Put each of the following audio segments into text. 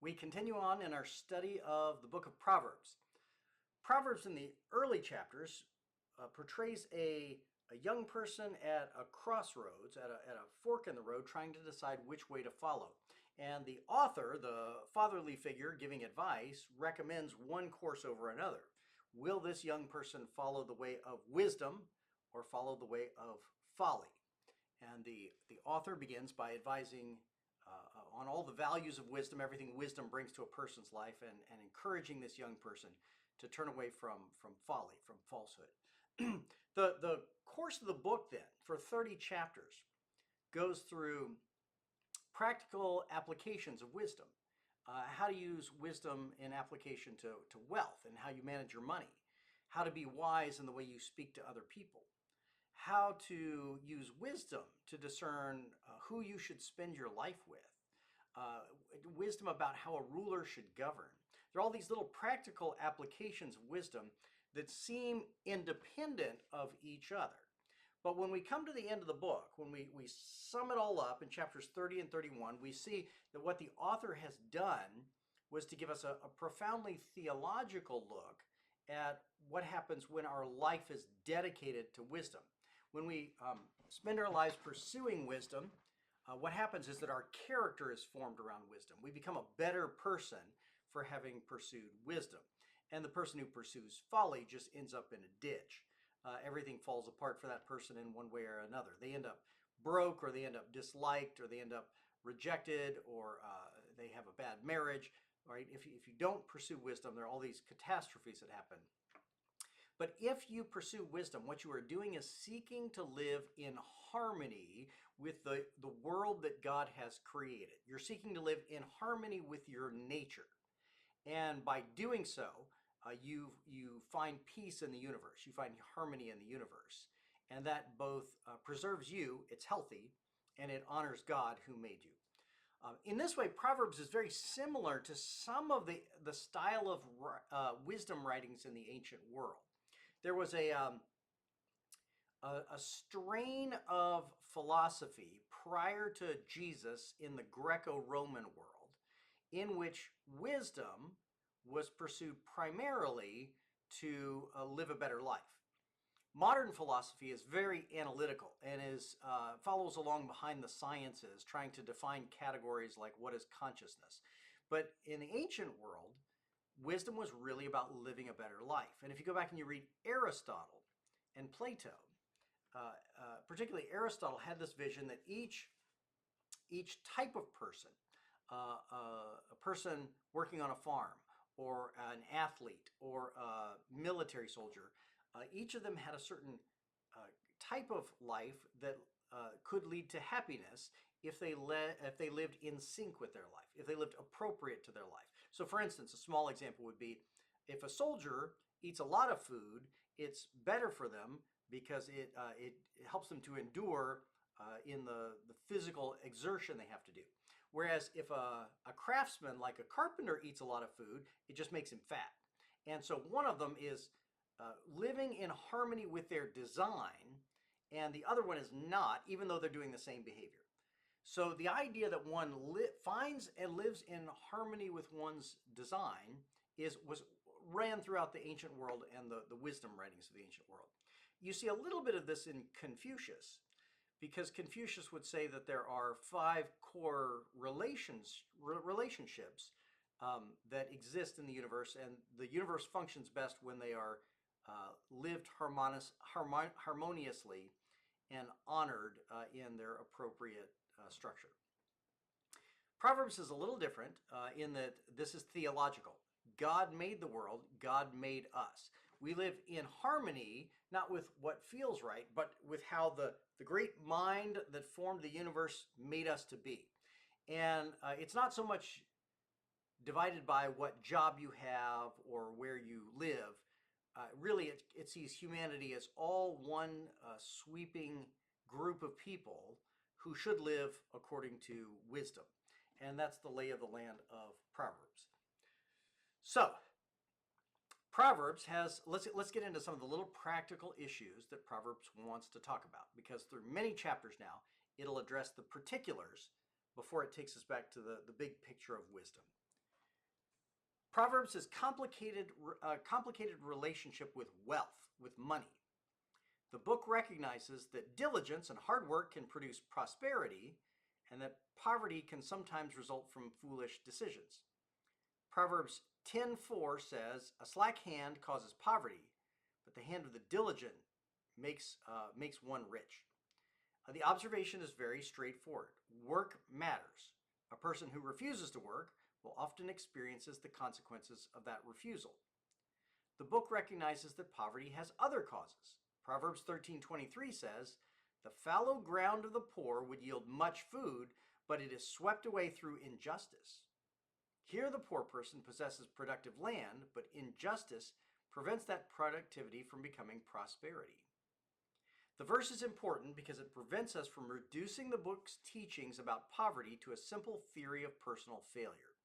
We continue on in our study of the book of Proverbs. Proverbs in the early chapters portrays a young person at a crossroads, at a fork in the road, trying to decide which way to follow. And the author, the fatherly figure giving advice, recommends one course over another. Will this young person follow the way of wisdom or follow the way of folly? And the author begins by advising on all the values of wisdom, everything wisdom brings to a person's life, and encouraging this young person to turn away from folly, from falsehood. The course of the book then, for 30 chapters, goes through practical applications of wisdom, how to use wisdom in application to wealth and how you manage your money, how to be wise in the way you speak to other people, how to use wisdom to discern who you should spend your life with, wisdom about how a ruler should govern. There are all these little practical applications of wisdom that seem independent of each other. But when we come to the end of the book, when we sum it all up in chapters 30 and 31, we see that what the author has done was to give us a profoundly theological look at what happens when our life is dedicated to wisdom. When we spend our lives pursuing wisdom, what happens is that our character is formed around wisdom. We become a better person for having pursued wisdom. And the person who pursues folly just ends up in a ditch. Everything falls apart for that person in one way or another. They end up broke, or they end up disliked, or they end up rejected, or they have a bad marriage. Right? If you don't pursue wisdom, there are all these catastrophes that happen. But if you pursue wisdom, what you are doing is seeking to live in harmony with the world that God has created. You're seeking to live in harmony with your nature. And by doing so, you find peace in the universe. You find harmony in the universe. And that both preserves you, it's healthy, and it honors God who made you. In this way, Proverbs is very similar to some of the style of wisdom writings in the ancient world. There was a strain of philosophy prior to Jesus in the Greco-Roman world in which wisdom was pursued primarily to live a better life. Modern philosophy is very analytical and follows along behind the sciences, trying to define categories like what is consciousness. But in the ancient world, wisdom was really about living a better life. And if you go back and you read Aristotle and Plato, particularly Aristotle had this vision that each type of person, a person working on a farm, or an athlete, or a military soldier, each of them had a certain type of life that could lead to happiness if they lived in sync with their life, if they lived appropriate to their life. So for instance, a small example would be if a soldier eats a lot of food, it's better for them because it helps them to endure in the physical exertion they have to do. Whereas if a craftsman, like a carpenter, eats a lot of food, it just makes him fat. And so one of them is living in harmony with their design, and the other one is not, even though they're doing the same behavior. So the idea that one finds and lives in harmony with one's design ran throughout the ancient world and the wisdom writings of the ancient world. You see a little bit of this in Confucius, because Confucius would say that there are 5 core relationships that exist in the universe, and the universe functions best when they are lived harmoniously and honored in their appropriate structure. Proverbs is a little different in that this is theological. God made the world, God made us. We live in harmony, not with what feels right, but with how the great mind that formed the universe made us to be. And it's not so much divided by what job you have or where you live. Really, it sees humanity as all one sweeping group of people who should live according to wisdom. And that's the lay of the land of Proverbs. So, Proverbs let's get into some of the little practical issues that Proverbs wants to talk about, because through many chapters now, it'll address the particulars before it takes us back to the big picture of wisdom. Proverbs has a complicated relationship with wealth, with money. The book recognizes that diligence and hard work can produce prosperity, and that poverty can sometimes result from foolish decisions. Proverbs 10:4 says, "A slack hand causes poverty, but the hand of the diligent makes one rich." The observation is very straightforward. Work matters. A person who refuses to work will often experiences the consequences of that refusal. The book recognizes that poverty has other causes. Proverbs 13:23 says, "The fallow ground of the poor would yield much food, but it is swept away through injustice." Here the poor person possesses productive land, but injustice prevents that productivity from becoming prosperity. The verse is important because it prevents us from reducing the book's teachings about poverty to a simple theory of personal failure.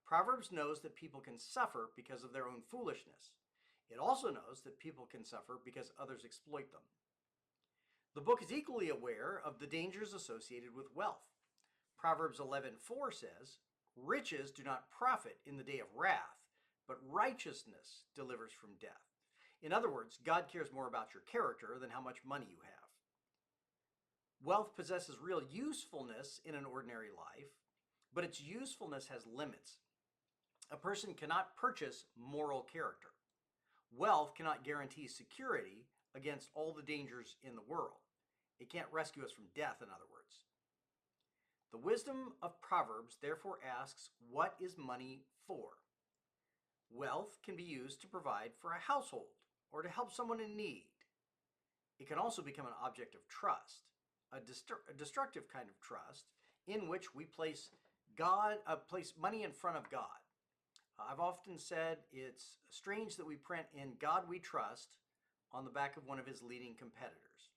Proverbs knows that people can suffer because of their own foolishness. It also knows that people can suffer because others exploit them. The book is equally aware of the dangers associated with wealth. Proverbs 11:4 says, "Riches do not profit in the day of wrath, but righteousness delivers from death." In other words, God cares more about your character than how much money you have. Wealth possesses real usefulness in an ordinary life, but its usefulness has limits. A person cannot purchase moral character. Wealth cannot guarantee security against all the dangers in the world. It can't rescue us from death, in other words. The wisdom of Proverbs therefore asks, what is money for? Wealth can be used to provide for a household or to help someone in need. It can also become an object of trust, a destructive kind of trust in which we place money in front of God. I've often said it's strange that we print "In God We Trust" on the back of one of his leading competitors.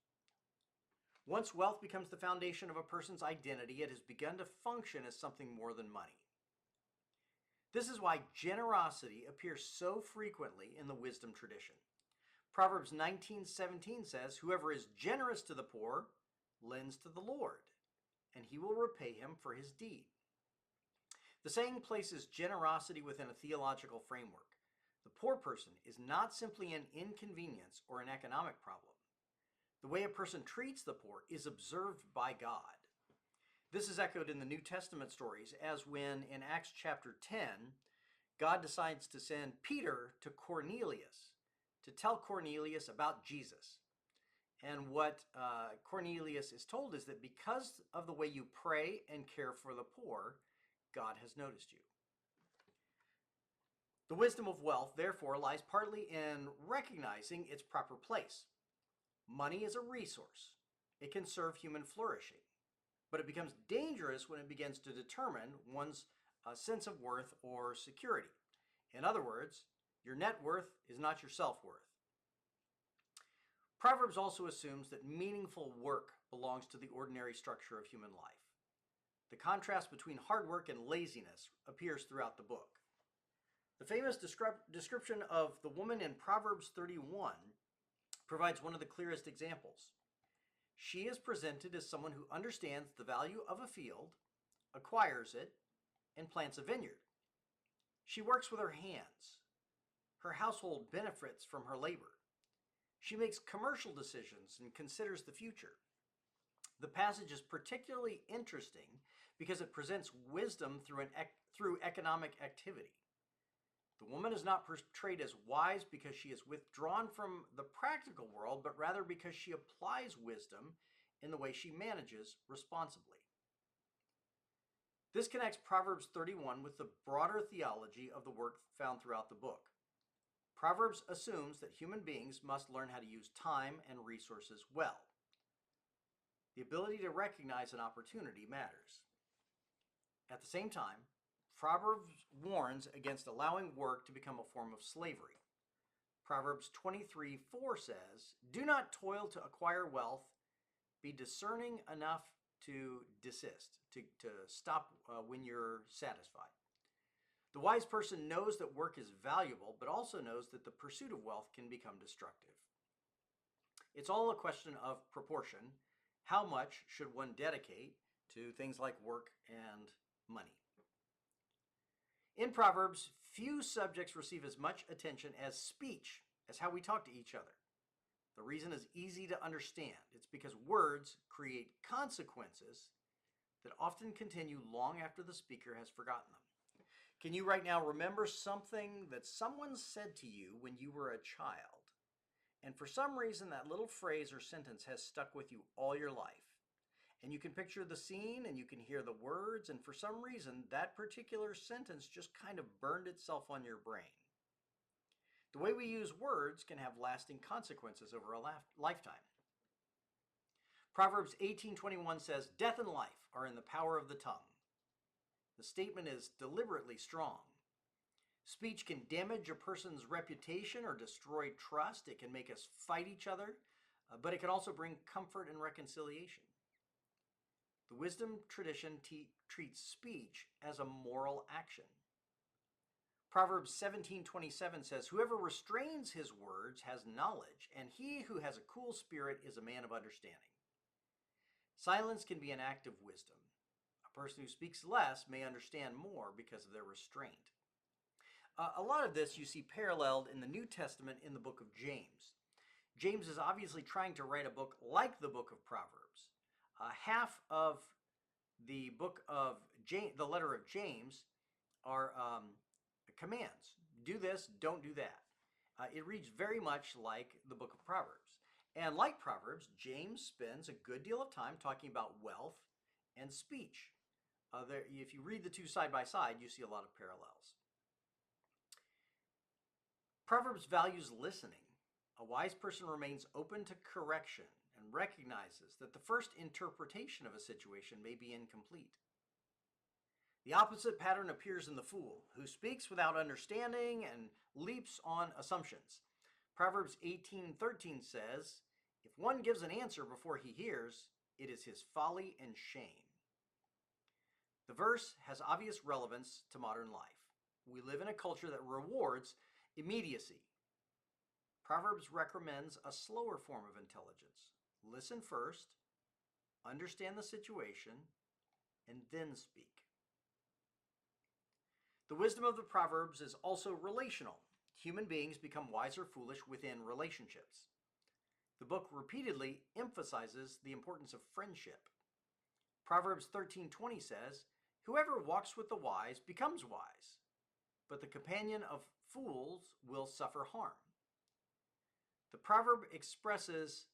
Once wealth becomes the foundation of a person's identity, it has begun to function as something more than money. This is why generosity appears so frequently in the wisdom tradition. Proverbs 19:17 says, "Whoever is generous to the poor lends to the Lord, and he will repay him for his deed." The saying places generosity within a theological framework. The poor person is not simply an inconvenience or an economic problem. The way a person treats the poor is observed by God. This is echoed in the New Testament stories, as when in Acts chapter 10, God decides to send Peter to Cornelius to tell Cornelius about Jesus. And what Cornelius is told is that because of the way you pray and care for the poor, God has noticed you. The wisdom of wealth, therefore, lies partly in recognizing its proper place. Money is a resource. It can serve human flourishing, but it becomes dangerous when it begins to determine one's sense of worth or security. In other words, your net worth is not your self-worth. Proverbs also assumes that meaningful work belongs to the ordinary structure of human life. The contrast between hard work and laziness appears throughout the book. The famous description of the woman in Proverbs 31 provides one of the clearest examples. She is presented as someone who understands the value of a field, acquires it, and plants a vineyard. She works with her hands. Her household benefits from her labor. She makes commercial decisions and considers the future. The passage is particularly interesting because it presents wisdom through economic activity. The woman is not portrayed as wise because she is withdrawn from the practical world, but rather because she applies wisdom in the way she manages responsibly. This connects Proverbs 31 with the broader theology of the work found throughout the book. Proverbs assumes that human beings must learn how to use time and resources well. The ability to recognize an opportunity matters. At the same time, Proverbs warns against allowing work to become a form of slavery. Proverbs 23:4 says, "Do not toil to acquire wealth. Be discerning enough to desist, to stop when you're satisfied." The wise person knows that work is valuable, but also knows that the pursuit of wealth can become destructive. It's all a question of proportion. How much should one dedicate to things like work and money? In Proverbs, Few subjects receive as much attention as speech, as how we talk to each other. The reason is easy to understand. It's because words create consequences that often continue long after the speaker has forgotten them. Can you right now remember something that someone said to you when you were a child? And for some reason, that little phrase or sentence has stuck with you all your life. And you can picture the scene and you can hear the words, and for some reason, that particular sentence just kind of burned itself on your brain. The way we use words can have lasting consequences over a lifetime. Proverbs 18:21 says, "Death and life are in the power of the tongue." The statement is deliberately strong. Speech can damage a person's reputation or destroy trust. It can make us fight each other, but it can also bring comfort and reconciliation. The wisdom tradition treats speech as a moral action. Proverbs 17:27 says, "Whoever restrains his words has knowledge, and he who has a cool spirit is a man of understanding." Silence can be an act of wisdom. A person who speaks less may understand more because of their restraint. A lot of this you see paralleled in the New Testament in the book of James. James is obviously trying to write a book like the book of Proverbs. Half of the book of James, the letter of James, are commands. Do this, don't do that. It reads very much like the book of Proverbs. And like Proverbs, James spends a good deal of time talking about wealth and speech. If you read the two side by side, you see a lot of parallels. Proverbs values listening. A wise person remains open to correction and recognizes that the first interpretation of a situation may be incomplete. The opposite pattern appears in the fool, who speaks without understanding and leaps on assumptions. Proverbs 18:13 says, "If one gives an answer before he hears, it is his folly and shame." The verse has obvious relevance to modern life. We live in a culture that rewards immediacy. Proverbs recommends a slower form of intelligence. Listen first, understand the situation, and then speak. The wisdom of the Proverbs is also relational. Human beings become wise or foolish within relationships. The book repeatedly emphasizes the importance of friendship. Proverbs 13:20 says, "Whoever walks with the wise becomes wise, but the companion of fools will suffer harm." The proverb expresses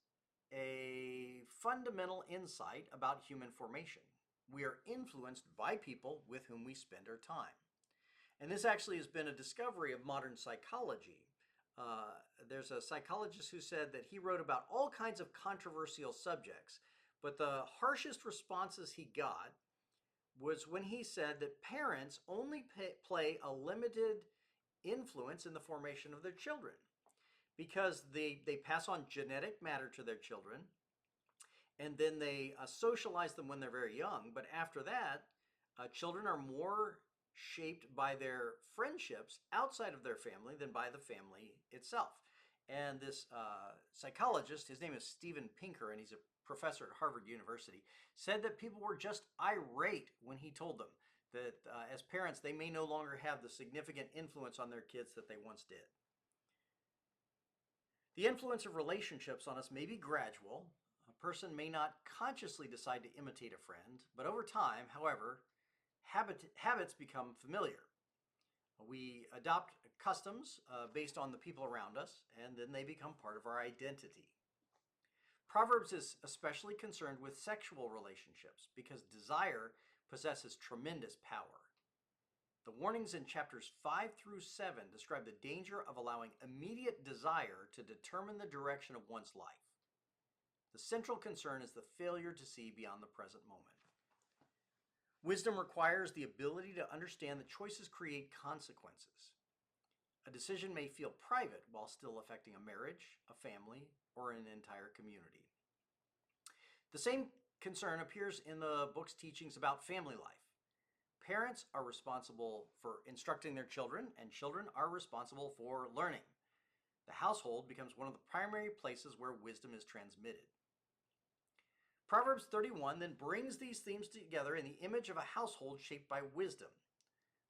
a fundamental insight about human formation. We are influenced by people with whom we spend our time. And this actually has been a discovery of modern psychology. There's a psychologist who said that he wrote about all kinds of controversial subjects, but the harshest responses he got was when he said that parents only play a limited influence in the formation of their children, because they pass on genetic matter to their children, and then they socialize them when they're very young. But after that, children are more shaped by their friendships outside of their family than by the family itself. And this psychologist, his name is Steven Pinker, and he's a professor at Harvard University, said that people were just irate when he told them that as parents, they may no longer have the significant influence on their kids that they once did. The influence of relationships on us may be gradual. A person may not consciously decide to imitate a friend, but over time, however, habits become familiar. We adopt customs based on the people around us, and then they become part of our identity. Proverbs is especially concerned with sexual relationships because desire possesses tremendous power. The warnings in chapters 5 through 7 describe the danger of allowing immediate desire to determine the direction of one's life. The central concern is the failure to see beyond the present moment. Wisdom requires the ability to understand that choices create consequences. A decision may feel private while still affecting a marriage, a family, or an entire community. The same concern appears in the book's teachings about family life. Parents are responsible for instructing their children, and children are responsible for learning. The household becomes one of the primary places where wisdom is transmitted. Proverbs 31 then brings these themes together in the image of a household shaped by wisdom.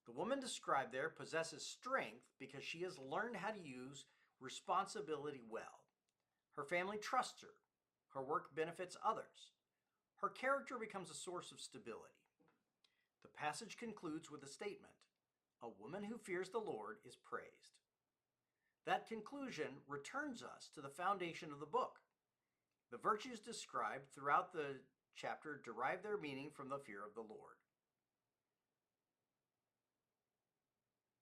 The woman described there possesses strength because she has learned how to use responsibility well. Her family trusts her. Her work benefits others. Her character becomes a source of stability. The passage concludes with a statement, "A woman who fears the Lord is praised." That conclusion returns us to the foundation of the book. The virtues described throughout the chapter derive their meaning from the fear of the Lord.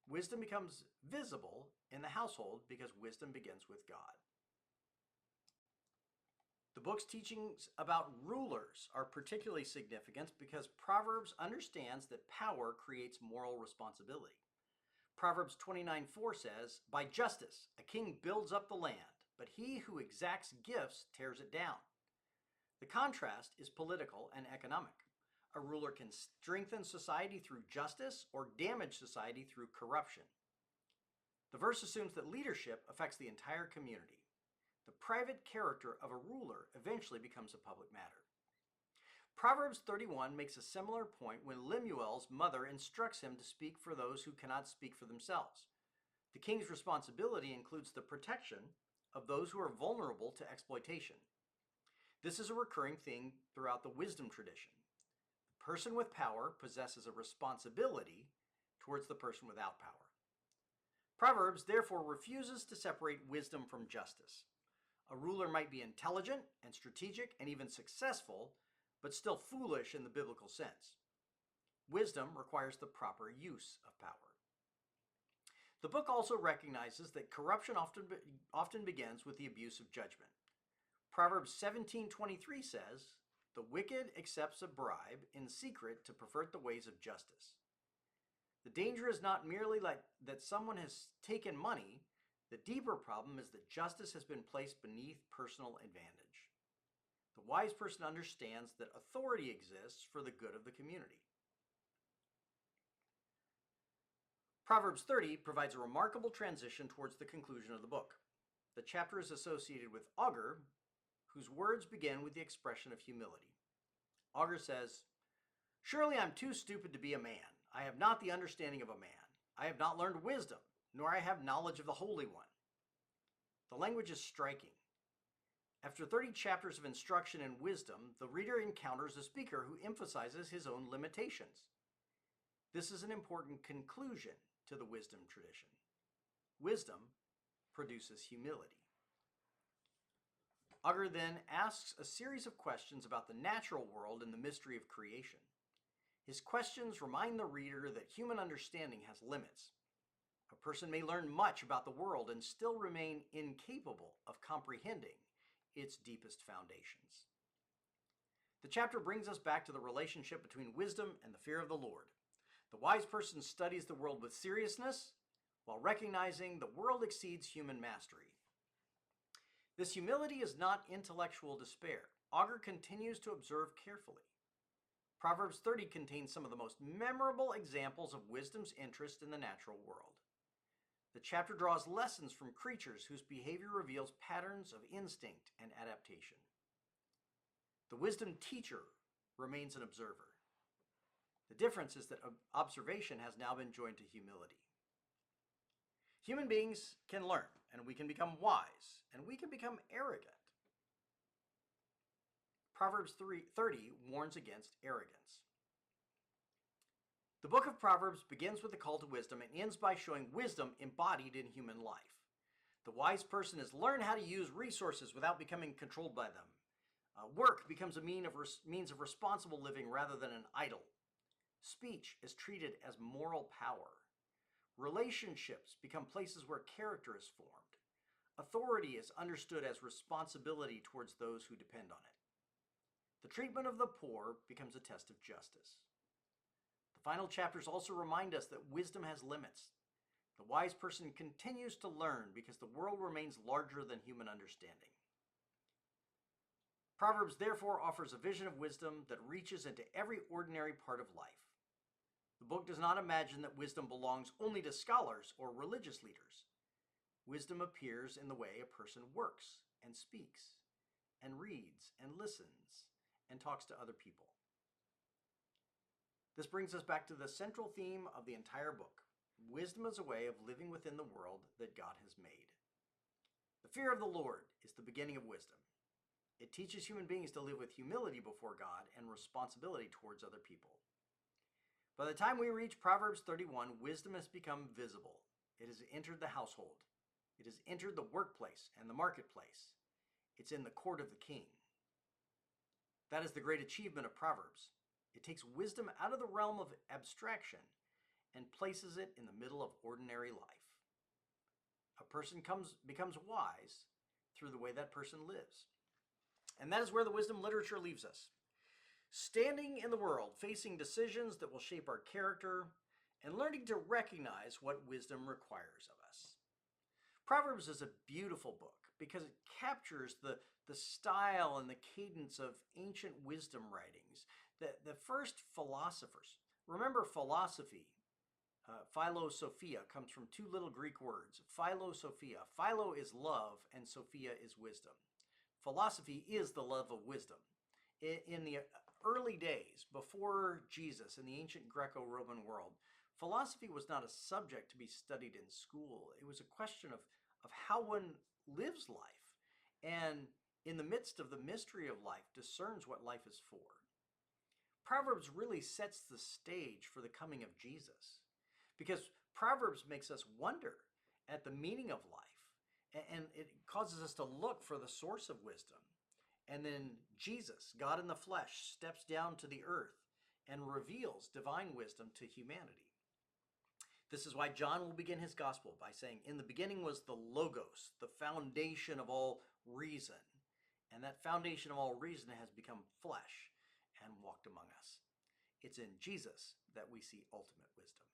Wisdom becomes visible in the household because wisdom begins with God. The book's teachings about rulers are particularly significant because Proverbs understands that power creates moral responsibility. Proverbs 29:4 says, "By justice a king builds up the land, but he who exacts gifts tears it down." The contrast is political and economic. A ruler can strengthen society through justice or damage society through corruption. The verse assumes that leadership affects the entire community. The private character of a ruler eventually becomes a public matter. Proverbs 31 makes a similar point when Lemuel's mother instructs him to speak for those who cannot speak for themselves. The king's responsibility includes the protection of those who are vulnerable to exploitation. This is a recurring theme throughout the wisdom tradition. The person with power possesses a responsibility towards the person without power. Proverbs therefore refuses to separate wisdom from justice. A ruler might be intelligent and strategic and even successful, but still foolish in the biblical sense. Wisdom requires the proper use of power. The book also recognizes that corruption often begins with the abuse of judgment. Proverbs 17:23 says, "The wicked accepts a bribe in secret to pervert the ways of justice." The danger is not merely that someone has taken money. The deeper problem is that justice has been placed beneath personal advantage. The wise person understands that authority exists for the good of the community. Proverbs 30 provides a remarkable transition towards the conclusion of the book. The chapter is associated with Agur, whose words begin with the expression of humility. Agur says, "Surely I'm too stupid to be a man. I have not the understanding of a man. I have not learned wisdom, nor I have knowledge of the Holy One." The language is striking. After 30 chapters of instruction and wisdom, the reader encounters a speaker who emphasizes his own limitations. This is an important conclusion to the wisdom tradition. Wisdom produces humility. Agur then asks a series of questions about the natural world and the mystery of creation. His questions remind the reader that human understanding has limits. A person may learn much about the world and still remain incapable of comprehending its deepest foundations. The chapter brings us back to the relationship between wisdom and the fear of the Lord. The wise person studies the world with seriousness while recognizing the world exceeds human mastery. This humility is not intellectual despair. Agur continues to observe carefully. Proverbs 30 contains some of the most memorable examples of wisdom's interest in the natural world. The chapter draws lessons from creatures whose behavior reveals patterns of instinct and adaptation. The wisdom teacher remains an observer. The difference is that observation has now been joined to humility. Human beings can learn, and we can become wise, and we can become arrogant. Proverbs 30 warns against arrogance. The book of Proverbs begins with the call to wisdom and ends by showing wisdom embodied in human life. The wise person has learned how to use resources without becoming controlled by them. Work becomes a means of responsible living rather than an idol. Speech is treated as moral power. Relationships become places where character is formed. Authority is understood as responsibility towards those who depend on it. The treatment of the poor becomes a test of justice. The final chapters also remind us that wisdom has limits. The wise person continues to learn because the world remains larger than human understanding. Proverbs therefore offers a vision of wisdom that reaches into every ordinary part of life. The book does not imagine that wisdom belongs only to scholars or religious leaders. Wisdom appears in the way a person works and speaks and reads and listens and talks to other people. This brings us back to the central theme of the entire book. Wisdom is a way of living within the world that God has made. The fear of the Lord is the beginning of wisdom. It teaches human beings to live with humility before God and responsibility towards other people. By the time we reach Proverbs 31, wisdom has become visible. It has entered the household. It has entered the workplace and the marketplace. It's in the court of the king. That is the great achievement of Proverbs. It takes wisdom out of the realm of abstraction and places it in the middle of ordinary life. A person becomes wise through the way that person lives. And that is where the wisdom literature leaves us. Standing in the world, facing decisions that will shape our character, and learning to recognize what wisdom requires of us. Proverbs is a beautiful book because it captures the style and the cadence of ancient wisdom writings. The first philosophers, remember philosophy, philosophia comes from two little Greek words, philosophia. Philo is love and sophia is wisdom. Philosophy is the love of wisdom. In the early days, before Jesus, in the ancient Greco-Roman world, philosophy was not a subject to be studied in school. It was a question of how one lives life, and in the midst of the mystery of life, discerns what life is for. Proverbs really sets the stage for the coming of Jesus, because Proverbs makes us wonder at the meaning of life, and it causes us to look for the source of wisdom. And then Jesus, God in the flesh, steps down to the earth and reveals divine wisdom to humanity. This is why John will begin his gospel by saying, in the beginning was the Logos, the foundation of all reason. And that foundation of all reason has become flesh and walked among us. It's in Jesus that we see ultimate wisdom.